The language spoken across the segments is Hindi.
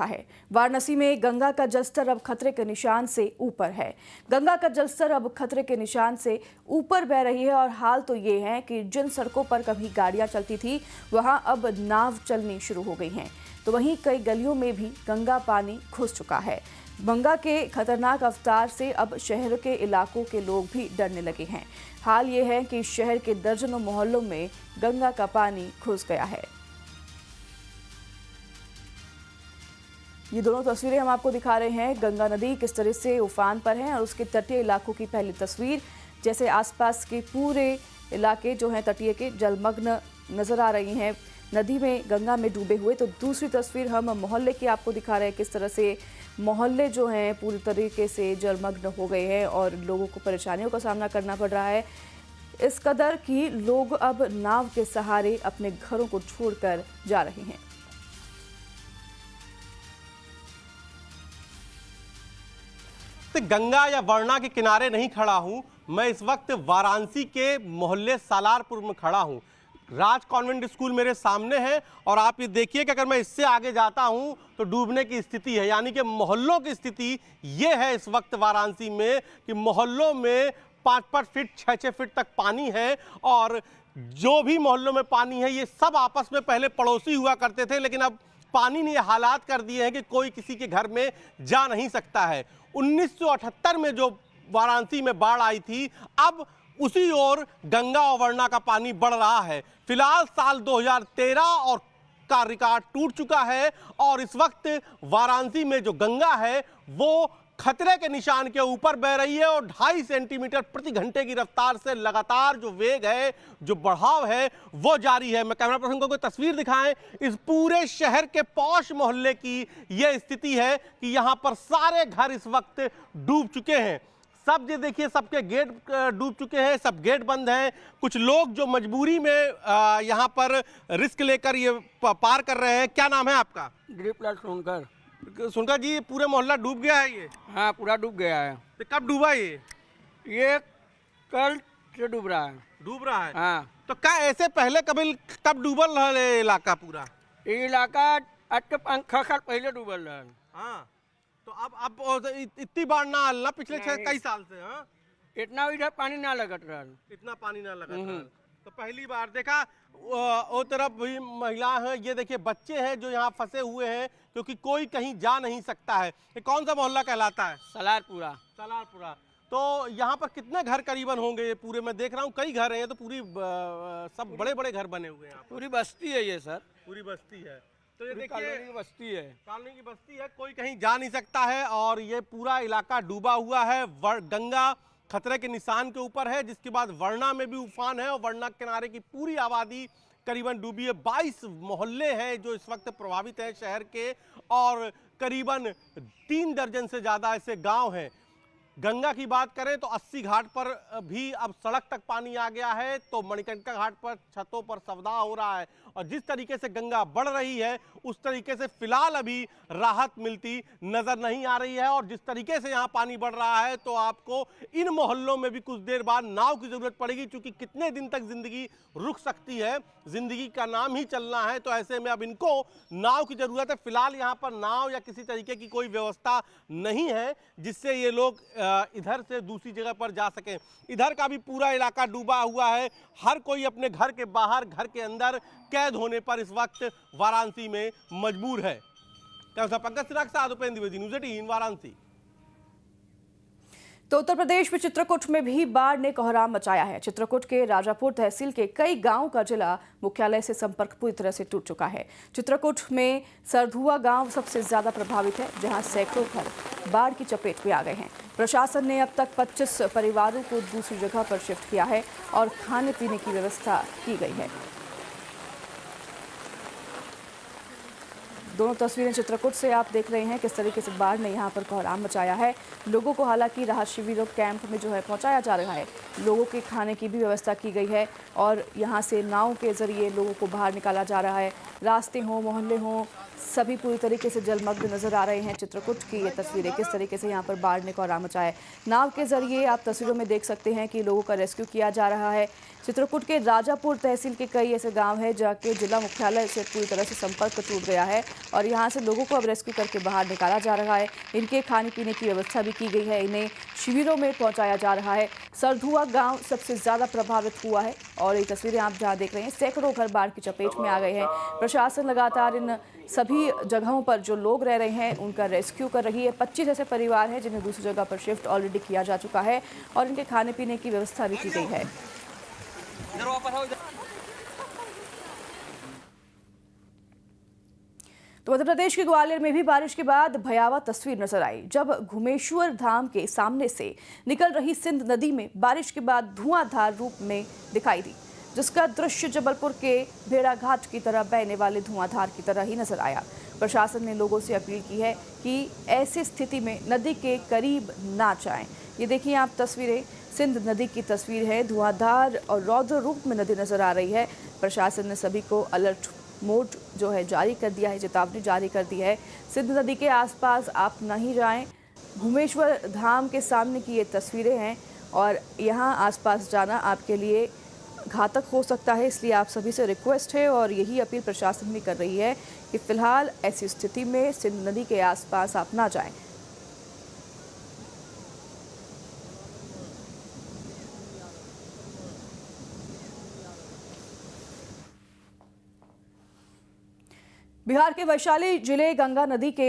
है। वाराणसी में गंगा का जलस्तर अब खतरे के निशान से ऊपर है। गंगा का जलस्तर अब खतरे के निशान से ऊपर बह रही है और हाल तो ये है कि जिन सड़कों पर कभी गाड़ियां चलती थी वहां अब नाव चलनी शुरू हो गई हैं। तो वहीं कई गलियों में भी गंगा पानी घुस चुका है। गंगा के खतरनाक अवतार से अब शहर के इलाकों के लोग भी डरने लगे हैं। हाल ये है कि शहर के दर्जनों मोहल्लों में गंगा का पानी घुस गया है। ये दोनों तस्वीरें हम आपको दिखा रहे हैं। गंगा नदी किस तरह से उफान पर है और उसके तटीय इलाकों की पहली तस्वीर, जैसे आसपास के पूरे इलाके जो हैं तटीय के जलमग्न नजर आ रही हैं, नदी में गंगा में डूबे हुए। तो दूसरी तस्वीर हम मोहल्ले की आपको दिखा रहे हैं, किस तरह से मोहल्ले जो हैं पूरी तरीके से जलमग्न हो गए हैं और लोगों को परेशानियों का सामना करना पड़ रहा है। इस कदर कि लोग अब नाव के सहारे अपने घरों को छोड़कर जा रहे हैं। गंगा या वरना के किनारे नहीं खड़ा हूं, मैं इस वक्त वाराणसी के मोहल्ले सालारपुर में खड़ा हूं। राज कॉन्वेंट स्कूल मेरे सामने है और आप ये देखिए कि अगर मैं इससे आगे जाता हूं तो डूबने की स्थिति है। यानी कि मोहल्लों की स्थिति ये है इस वक्त वाराणसी में कि मोहल्लों में 5-5 फीट 6-6 फीट तक पानी है। और जो भी मोहल्लों में पानी है ये सब आपस में पहले पड़ोसी हुआ करते थे, लेकिन अब पानी ने हालात कर दिए हैं कि कोई किसी के घर में जा नहीं सकता है। 1978 में जो वाराणसी में बाढ़ आई थी, अब उसी ओर गंगा और वरना का पानी बढ़ रहा है। फिलहाल साल 2013 और का रिकॉर्ड टूट चुका है और इस वक्त वाराणसी में जो गंगा है वो खतरे के निशान के ऊपर बह रही है और 2.5 सेंटीमीटर प्रति घंटे की रफ्तार से लगातार जो वेग है, जो बढ़ाव है, वो जारी है। मैं कैमरा पर्सन को कोई तस्वीर दिखाएं, इस पूरे शहर के पौष मोहल्ले की यह स्थिति है कि यहां पर सारे घर इस वक्त डूब चुके हैं। सब ये देखिए, सबके गेट डूब चुके हैं, सब गेट बंद हैं। कुछ लोग जो मजबूरी में यहां पर रिस्क लेकर ये पार कर रहे हैं। क्या नाम है आपका? दिलीप सोनकर। सुनकर जी, पूरे मोहल्ला डूब गया है ये? हाँ, पूरा डूब गया है। तो कब डूबा ये? ये कल से डूब रहा है। डूब रहा है? हाँ। तो क्या ऐसे पहले कभी कब डूबल रहा है इलाका पूरा? ये इलाका आज के 5-6 साल पहले डूबल रहा है। हाँ, तो अब इतनी बार ना आना पिछले कई साल से? हाँ, इतना इधर पानी ना लगत रहा। इतना पानी ना लगा था। तो पहली बार देखा। वो तरफ भी महिला है, ये देखिए बच्चे हैं जो यहाँ फंसे हुए हैं क्योंकि कोई कहीं जा नहीं सकता है। ये कौन सा मोहल्ला कहलाता है? सालारपुरा। सालारपुरा। तो यहाँ पर कितने घर करीबन होंगे ये पूरे? मैं देख रहा हूँ कई घर हैं, तो पूरी सब बड़े बड़े घर बने हुए हैं। पूरी बस्ती है ये सर। पूरी बस्ती है। तो ये देखिए कॉलोनी की बस्ती है। कॉलोनी की बस्ती है, कोई कहीं जा नहीं सकता है और ये पूरा इलाका डूबा हुआ है। गंगा खतरे के निशान के ऊपर है, जिसके बाद वरना में भी उफान है और वरना किनारे की पूरी आबादी करीबन डूबी है। 22 मोहल्ले हैं जो इस वक्त प्रभावित हैं शहर के और करीबन 3 दर्जन से ज़्यादा ऐसे गांव हैं। गंगा की बात करें तो 80 घाट पर भी अब सड़क तक पानी आ गया है, तो मणिकर्णिका घाट पर छतों पर सवदा हो रहा है और जिस तरीके से गंगा बढ़ रही है उस तरीके से फिलहाल अभी राहत मिलती नजर नहीं आ रही है। और जिस तरीके से यहाँ पानी बढ़ रहा है तो आपको इन मोहल्लों में भी कुछ देर बाद नाव की जरूरत पड़ेगी, क्योंकि कितने दिन तक जिंदगी रुक सकती है, जिंदगी का नाम ही चलना है। तो ऐसे में अब इनको नाव की जरूरत है। फिलहाल यहाँ पर नाव या किसी तरीके की कोई व्यवस्था नहीं है जिससे ये लोग इधर से दूसरी जगह पर जा सकें। इधर का भी पूरा इलाका डूबा हुआ है। हर कोई अपने घर के बाहर, घर के अंदर कैद होने पर इस वक्त वाराणसी में मजबूर है। पंकज सिन्हा के साथ उपेंद्र द्विवेदी, न्यूज़ 18 वाराणसी। तो उत्तर प्रदेश में चित्रकूट में भी बाढ़ ने कोहराम मचाया है। चित्रकूट के राजापुर तहसील के कई गांवों का जिला मुख्यालय से संपर्क पूरी तरह से टूट चुका है। चित्रकूट में सरधुआ गांव सबसे ज्यादा प्रभावित है, जहां सैकड़ों घर बाढ़ की चपेट में आ गए हैं। प्रशासन ने अब तक 25 परिवारों को दूसरी जगह पर शिफ्ट किया है और खाने पीने की व्यवस्था की गई है। दोनों तस्वीरें चित्रकूट से आप देख रहे हैं, किस तरीके से बाढ़ ने यहाँ पर कोहराम मचाया है। लोगों को हालांकि राहत शिविरों कैंप में जो है पहुँचाया जा रहा है। लोगों के खाने की भी व्यवस्था की गई है और यहाँ से नाव के जरिए लोगों को बाहर निकाला जा रहा है। रास्ते हों, मोहल्ले हों, सभी पूरी तरीके से जलमग्न नजर आ रहे हैं। चित्रकूट की ये तस्वीरें, किस तरीके से यहाँ पर बाढ़ ने कोहराम मचाया है। नाव के जरिए आप तस्वीरों में देख सकते हैं कि लोगों का रेस्क्यू किया जा रहा है। चित्रकूट के राजापुर तहसील के कई ऐसे गांव हैं जहाँ के जिला मुख्यालय से पूरी तरह से संपर्क टूट गया है और यहाँ से लोगों को अब रेस्क्यू करके बाहर निकाला जा रहा है। इनके खाने पीने की व्यवस्था भी की गई है, इन्हें शिविरों में पहुंचाया जा रहा है। सरधुआ गांव सबसे ज्यादा प्रभावित हुआ है और ये तस्वीरें आप जहाँ देख रहे हैं, सैकड़ों घर बाढ़ की चपेट में आ गए हैं। प्रशासन लगातार इन सभी जगहों पर जो लोग रह रहे हैं उनका रेस्क्यू कर रही है। 25 ऐसे परिवार हैं जिन्हें दूसरी जगह पर शिफ्ट ऑलरेडी किया जा चुका है और इनके खाने पीने की व्यवस्था भी की गई है। तो मध्य प्रदेश के ग्वालियर में भी बारिश के बाद भयावह तस्वीर नजर आई जब घुमेश्वर धाम के सामने से निकल रही सिंध नदी में बारिश के बाद धुआंधार रूप में दिखाई दी, जिसका दृश्य जबलपुर के भेड़ाघाट की तरह बहने वाले धुआंधार की तरह ही नजर आया। प्रशासन ने लोगों से अपील की है कि ऐसी स्थिति में नदी के करीब ना जाएं। ये देखिए आप तस्वीरें, सिंध नदी की तस्वीर है। धुआंधार और रौद्र रूप में नदी नजर आ रही है। प्रशासन ने सभी को अलर्ट मोड जो है जारी कर दिया है, चेतावनी जारी कर दी है। सिंध नदी के आसपास आप नहीं जाएं। घुमेश्वर धाम के सामने की ये तस्वीरें हैं और यहाँ आसपास जाना आपके लिए घातक हो सकता है, इसलिए आप सभी से रिक्वेस्ट है और यही अपील प्रशासन भी कर रही है कि फिलहाल ऐसी स्थिति में सिंध नदी के आसपास आप ना जाएं। बिहार के वैशाली जिले गंगा नदी के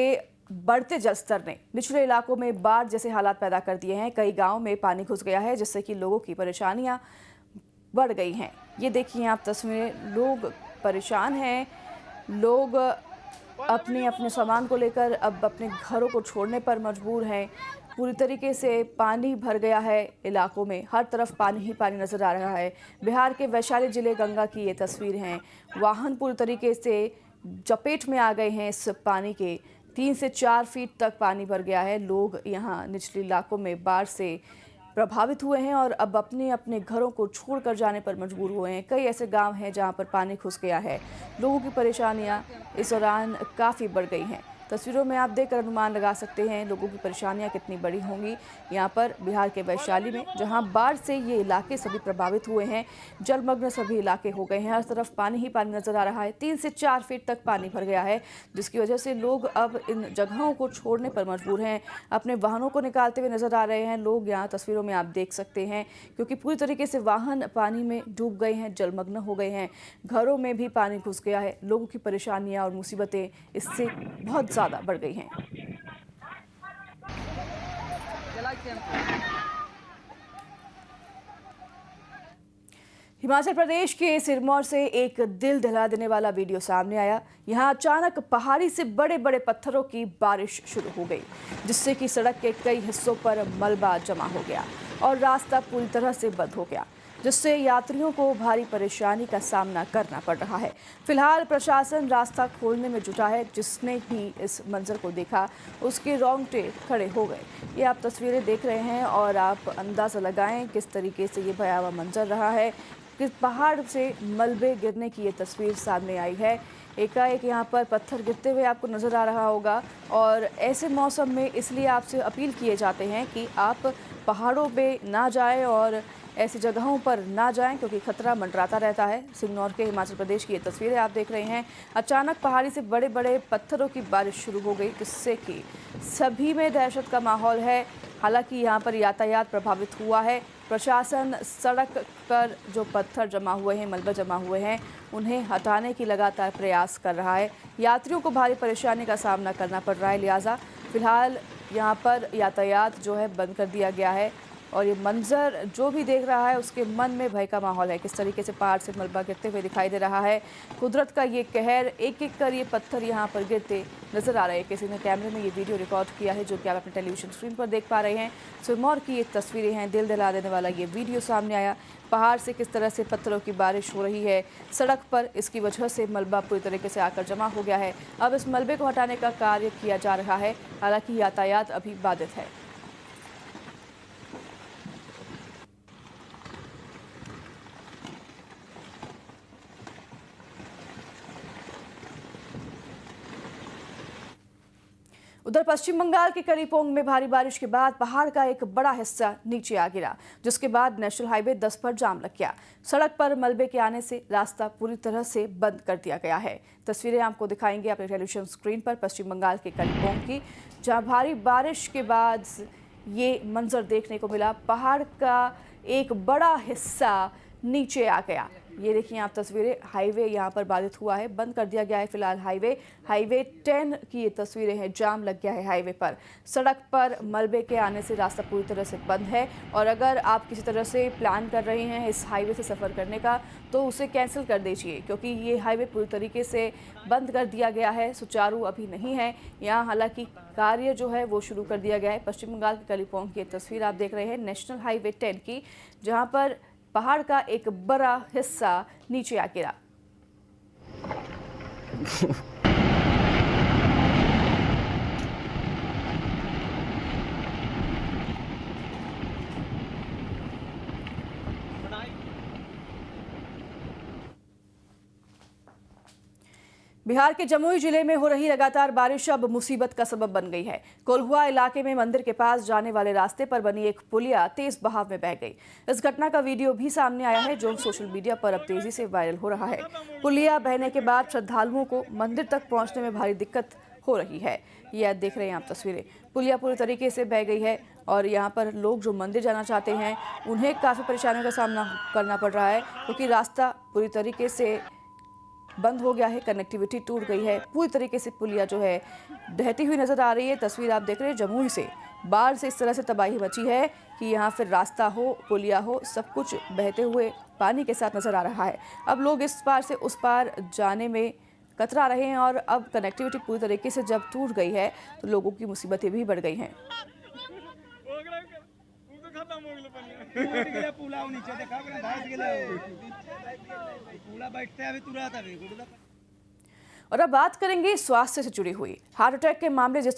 बढ़ते जलस्तर ने निचले इलाकों में बाढ़ जैसे हालात पैदा कर दिए हैं। कई गांवों में पानी घुस गया है, जिससे कि लोगों की परेशानियां बढ़ गई हैं। ये देखिए आप तस्वीरें, लोग परेशान हैं। लोग अपने अपने सामान को लेकर अब अपने घरों को छोड़ने पर मजबूर हैं। पूरी तरीके से पानी भर गया है इलाकों में, हर तरफ पानी ही पानी नजर आ रहा है। बिहार के वैशाली जिले गंगा की ये तस्वीर हैं। वाहन पूरी तरीके से चपेट में आ गए हैं इस पानी के। 3 से 4 फीट तक पानी भर गया है। लोग यहाँ निचले इलाकों में बाढ़ से प्रभावित हुए हैं और अब अपने अपने घरों को छोड़कर जाने पर मजबूर हुए हैं। कई ऐसे गांव हैं जहां पर पानी घुस गया है। लोगों की परेशानियां इस दौरान काफ़ी बढ़ गई हैं। तस्वीरों में आप देखकर अनुमान लगा सकते हैं लोगों की परेशानियां कितनी बड़ी होंगी। यहाँ पर बिहार के वैशाली में जहां बाढ़ से ये इलाके सभी प्रभावित हुए हैं, जलमग्न सभी इलाके हो गए हैं। हर तरफ पानी ही पानी नजर आ रहा है। 3 से 4 फीट तक पानी भर गया है, जिसकी वजह से लोग अब इन जगहों को छोड़ने पर मजबूर हैं। अपने वाहनों को निकालते हुए नजर आ रहे हैं लोग। यहाँ तस्वीरों में आप देख सकते हैं, क्योंकि पूरी तरीके से वाहन पानी में डूब गए हैं, जलमग्न हो गए हैं। घरों में भी पानी घुस गया है। लोगों की परेशानियां और मुसीबतें इससे बहुत ज़्यादा बढ़ गई हैं। हिमाचल प्रदेश के सिरमौर से एक दिल दहला देने वाला वीडियो सामने आया। यहां अचानक पहाड़ी से बड़े बड़े पत्थरों की बारिश शुरू हो गई, जिससे कि सड़क के कई हिस्सों पर मलबा जमा हो गया और रास्ता पूरी तरह से बंद हो गया, जिससे यात्रियों को भारी परेशानी का सामना करना पड़ रहा है। फिलहाल प्रशासन रास्ता खोलने में जुटा है। जिसने भी इस मंजर को देखा उसके रोंगटे खड़े हो गए। ये आप तस्वीरें देख रहे हैं और आप अंदाज़ा लगाएं किस तरीके से ये भयावह मंजर रहा है। किस पहाड़ से मलबे गिरने की ये तस्वीर सामने आई है। एकाएक यहाँ पर पत्थर गिरते हुए आपको नज़र आ रहा होगा और ऐसे मौसम में इसलिए आपसे अपील किए जाते हैं कि आप पहाड़ों पे ना जाएं और ऐसी जगहों पर ना जाएं, क्योंकि खतरा मंडराता रहता है। सिरमौर के हिमाचल प्रदेश की ये तस्वीरें आप देख रहे हैं। अचानक पहाड़ी से बड़े बड़े पत्थरों की बारिश शुरू हो गई, जिससे कि सभी में दहशत का माहौल है। हालांकि यहाँ पर यातायात प्रभावित हुआ है। प्रशासन सड़क पर जो पत्थर जमा हुए हैं, मलबा जमा हुए हैं, उन्हें हटाने की लगातार प्रयास कर रहा है। यात्रियों को भारी परेशानी का सामना करना पड़ रहा है, लिहाजा फिलहाल यहाँ पर यातायात जो है बंद कर दिया गया है। और ये मंजर जो भी देख रहा है उसके मन में भय का माहौल है। किस तरीके से पहाड़ से मलबा गिरते हुए दिखाई दे रहा है। कुदरत का ये कहर, एक एक कर ये पत्थर यहाँ पर गिरते नजर आ रहे हैं। किसी ने कैमरे में ये वीडियो रिकॉर्ड किया है, जो कि आप अपने टेलीविजन स्क्रीन पर देख पा रहे हैं। सिरमौर की ये तस्वीरें हैं। दिल दहला देने वाला ये वीडियो सामने आया। पहाड़ से किस तरह से पत्थरों की बारिश हो रही है सड़क पर, इसकी वजह से मलबा पूरी तरीके से आकर जमा हो गया है। अब इस मलबे को हटाने का कार्य किया जा रहा है। हालांकि यातायात अभी बाधित है। उधर पश्चिम बंगाल के कलिम्पोंग में भारी बारिश के बाद पहाड़ का एक बड़ा हिस्सा नीचे आ गिरा, जिसके बाद नेशनल हाईवे 10 पर जाम लग गया। सड़क पर मलबे के आने से रास्ता पूरी तरह से बंद कर दिया गया है। तस्वीरें आपको दिखाएंगे अपने टेलीविजन स्क्रीन पर पश्चिम बंगाल के कलिम्पोंग की, जहां भारी बारिश के बाद ये मंजर देखने को मिला। पहाड़ का एक बड़ा हिस्सा नीचे आ गया। ये देखिए आप तस्वीरें, हाईवे यहाँ पर बाधित हुआ है, बंद कर दिया गया है फिलहाल हाईवे 10 की ये तस्वीरें हैं। जाम लग गया है हाईवे पर, सड़क पर मलबे के आने से रास्ता पूरी तरह से बंद है। और अगर आप किसी तरह से प्लान कर रहे हैं इस हाईवे से सफ़र करने का तो उसे कैंसिल कर दीजिए, क्योंकि ये हाईवे पूरी तरीके से बंद कर दिया गया है, सुचारू अभी नहीं है यहाँ। हालांकि कार्य जो है वो शुरू कर दिया गया है। पश्चिम बंगाल के कलिम्पोंग की तस्वीर आप देख रहे हैं नेशनल हाईवे 10 की, जहाँ पर पहाड़ का एक बड़ा हिस्सा नीचे आ गिरा। बिहार के जमुई जिले में हो रही लगातार बारिश अब मुसीबत का सबब बन गई है। कोल्हुआ इलाके में मंदिर के पास जाने वाले रास्ते पर बनी एक पुलिया तेज बहाव में बह गई। इस घटना का वीडियो भी सामने आया है, जो सोशल मीडिया पर अब तेजी से वायरल हो रहा है। पुलिया बहने के बाद श्रद्धालुओं को मंदिर तक पहुंचने में भारी दिक्कत हो रही है। ये आप देख रहे हैं आप तस्वीरें, पुलिया पूरी तरीके से बह गई है और यहाँ पर लोग जो मंदिर जाना चाहते हैं उन्हें काफ़ी परेशानियों का सामना करना पड़ रहा है, क्योंकि रास्ता पूरी तरीके से बंद हो गया है, कनेक्टिविटी टूट गई है। पूरी तरीके से पुलिया जो है बहती हुई नजर आ रही है। तस्वीर आप देख रहे हैं जमुई से, बाढ़ से इस तरह से तबाही मची है कि यहाँ फिर रास्ता हो, पुलिया हो, सब कुछ बहते हुए पानी के साथ नजर आ रहा है। अब लोग इस पार से उस पार जाने में कतरा रहे हैं और अब कनेक्टिविटी पूरी तरीके से जब टूट गई है तो लोगों की मुसीबतें भी बढ़ गई हैं। और अब बात करेंगे स्वास्थ्य से जुड़ी हुई। हार्ट अटैक के मामले जिस तरह